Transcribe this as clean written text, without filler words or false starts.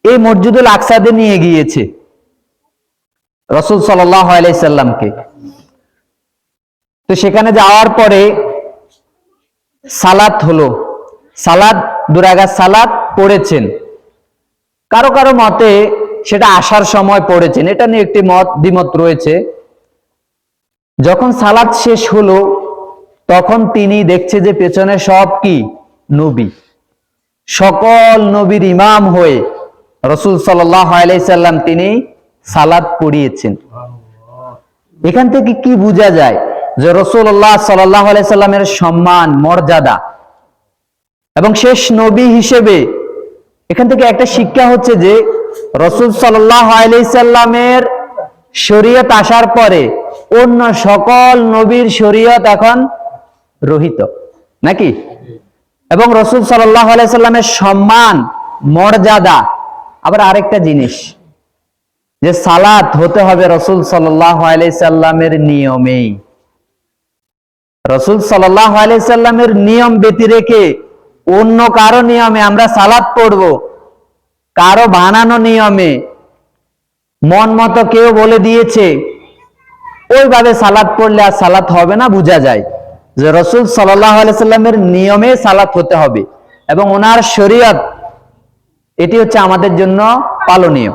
এই মসজিদুল আকসাতে নিয়ে গিয়েছে রাসূল সাল্লাল্লাহু আলাইহি সাল্লামকে। তো সেখানে যাওয়ার পরে সালাত হলো, সালাত 2 রাকাত সালাত পড়েছেন। কারো কারো মতে সেটা আসার সময় পড়েছেন, এটা নিয়ে একটি দ্বিমত রয়েছে। যখন সালাত শেষ হলো তখন তিনি দেখছে যে পেছনে সব কি নবী, সকল নবীর ইমাম হয়ে রাসূল সাল্লাল্লাহু আলাইহি সাল্লাম তিনি সালাত পড়িয়েছেন। এখান থেকে কি বোঝা যায় যে রাসূলুল্লাহ সাল্লাল্লাহু আলাইহি সাল্লামের সম্মান, মর্যাদা এবং শেষ নবী হিসেবে এখান থেকে একটা শিক্ষা হচ্ছে যে রাসূল সাল্লাল্লাহু আলাইহি সাল্লামের শরীয়ত আসার পরে অন্য সকল নবীর শরীয়ত এখন রহিত নাকি। এবং রাসূল সাল্লাল্লাহু আলাইহি সাল্লামের সম্মান, মর্যাদা। আবার আরেকটা জিনিস যে সালাত হতে হবে রাসূল সাল্লাল্লাহু আলাইহি সাল্লামের নিয়মেই। রাসূল সাল্লাল্লাহু আলাইহি সাল্লামের নিয়ম ব্যতি রেখে অন্য কারো নিয়মে আমরা সালাত পড়ব, কারো বানানো নিয়মে, মন মতো কেউ বলে দিয়েছে ওইভাবে সালাত পড়লে আর সালাত হবে না। বোঝা যায় যে রাসূল সাল্লাল্লাহু আলাইহি সাল্লামের নিয়মে সালাত হতে হবে এবং ওনার শরীয়ত, এটি হচ্ছে আমাদের জন্য পালনীয়।